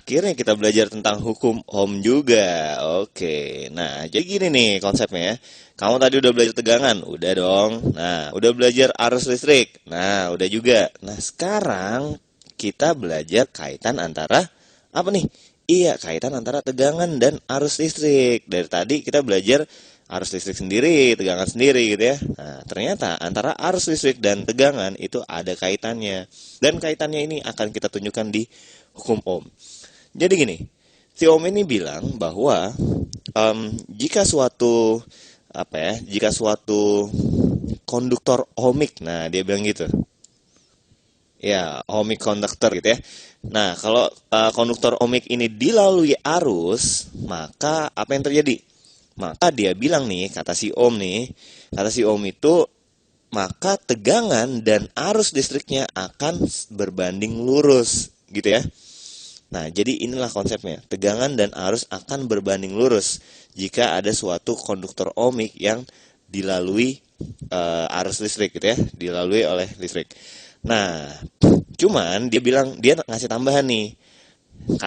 Akhirnya kita belajar tentang hukum Ohm juga. Oke, nah jadi gini nih konsepnya ya. Kamu tadi udah belajar tegangan, udah dong. Nah, udah belajar arus listrik. Nah, udah juga. Nah, sekarang kita belajar kaitan antara apa nih? Iya, kaitan antara tegangan dan arus listrik. Dari tadi kita belajar arus listrik sendiri, tegangan sendiri gitu ya. Nah, ternyata antara arus listrik dan tegangan itu ada kaitannya. Dan kaitannya ini akan kita tunjukkan di hukum Ohm. Jadi gini, si Om ini bilang bahwa jika suatu jika suatu konduktor ohmik, nah dia bilang gitu, ya ohmic conductor gitu ya. Nah kalau konduktor ohmik ini dilalui arus, maka apa yang terjadi? Maka dia bilang nih, kata si Om itu, maka tegangan dan arus listriknya akan berbanding lurus, gitu ya. Nah, jadi inilah konsepnya. Tegangan dan arus akan berbanding lurus jika ada suatu konduktor ohmik yang dilalui arus listrik gitu ya, dilalui oleh listrik. Nah, cuman dia bilang dia ngasih tambahan nih.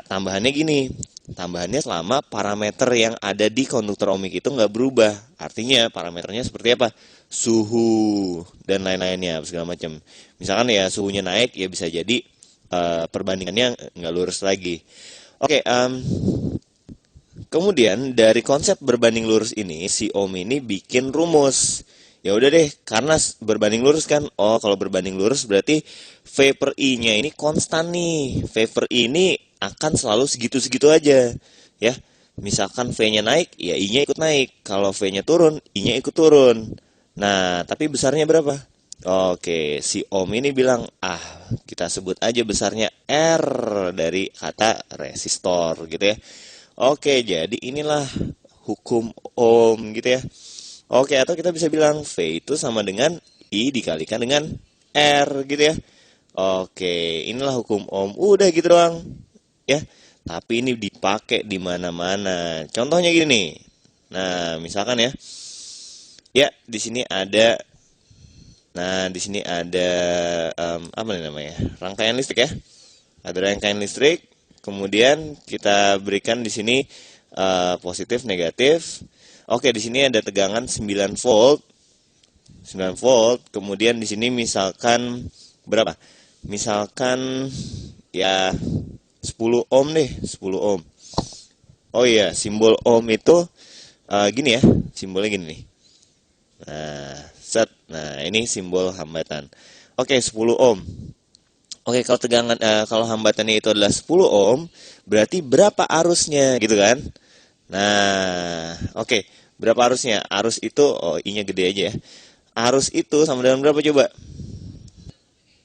Tambahannya gini, tambahannya selama parameter yang ada di konduktor ohmik itu nggak berubah. Artinya parameternya seperti apa? Suhu dan lain-lainnya segala macam. Misalkan ya suhunya naik, ya bisa jadi perbandingannya nggak lurus lagi. Oke, kemudian dari konsep berbanding lurus ini, si Om ini bikin rumus. Ya udah deh, karena berbanding lurus kan. Oh, kalau berbanding lurus berarti V per I-nya ini konstan nih. V per I ini akan selalu segitu-segitu aja, ya. Misalkan V-nya naik, ya I-nya ikut naik. Kalau V-nya turun, I-nya ikut turun. Nah, tapi besarnya berapa? Oke, si Om ini bilang, kita sebut aja besarnya R dari kata resistor gitu ya. Oke, jadi inilah hukum Ohm gitu ya. Oke, atau kita bisa bilang V itu sama dengan I dikalikan dengan R gitu ya. Oke, inilah hukum Ohm. Udah gitu doang ya. Tapi ini dipakai di mana-mana. Contohnya gini nih. Nah, misalkan ya. Ya, di sini ada. Nah, di sini ada apa nih namanya? Rangkaian listrik ya. Ada rangkaian listrik. Kemudian kita berikan di sini positif, negatif. Oke, di sini ada tegangan 9 volt. 9 volt. Kemudian di sini misalkan berapa? Misalkan ya 10 ohm deh, 10 ohm. Oh iya, simbol ohm itu gini ya, simbolnya gini nih. Nah, set. Nah, ini simbol hambatan. Oke, 10 ohm. Oke, kalau kalau hambatannya itu adalah 10 ohm, berarti berapa arusnya gitu kan? Nah, oke. Berapa arusnya? Arus itu, I-nya gede aja ya. Arus itu sama dengan berapa coba?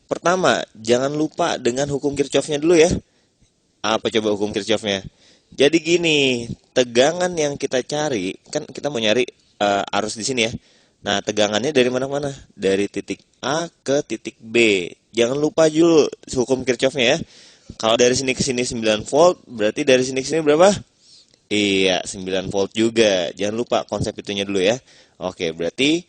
Pertama, jangan lupa dengan hukum Kirchhoff-nya dulu ya. Apa coba hukum Kirchhoff-nya? Jadi gini, tegangan yang kita cari, kan kita mau nyari arus di sini ya. Nah, tegangannya dari mana-mana? Dari titik A ke titik B. Jangan lupa dulu hukum Kirchhoff-nya ya. Kalau dari sini ke sini 9 volt, berarti dari sini ke sini berapa? Iya, 9 volt juga. Jangan lupa konsep itunya dulu ya. Oke, berarti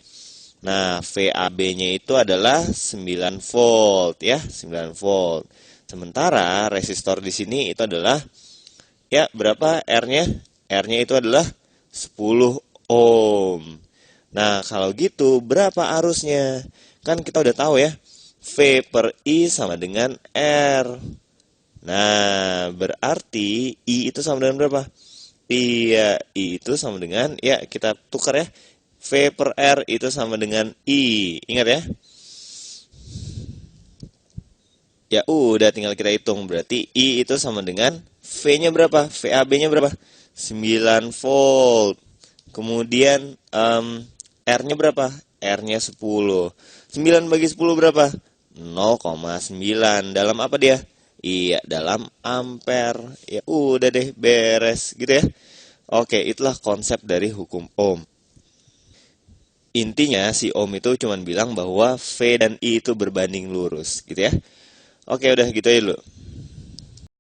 nah VAB-nya itu adalah 9 volt ya, 9 volt. Sementara resistor di sini itu adalah ya berapa R-nya? R-nya itu adalah 10 ohm. Nah, kalau gitu berapa arusnya? Kan kita udah tahu ya. V per I sama dengan R. Nah, berarti I itu sama dengan berapa? Iya, I itu sama dengan, ya kita tukar ya. V per R itu sama dengan I. Ingat ya? Ya udah tinggal kita hitung. Berarti I itu sama dengan V-nya berapa? VAB-nya berapa? 9 volt. Kemudian R-nya berapa? R-nya 10. 9 bagi 10 berapa? 0,9. Dalam apa dia? Iya, dalam ampere. Ya udah deh, beres gitu ya. Oke, itulah konsep dari hukum Ohm. Intinya si Ohm itu cuma bilang bahwa V dan I itu berbanding lurus gitu ya. Oke, udah gitu aja dulu.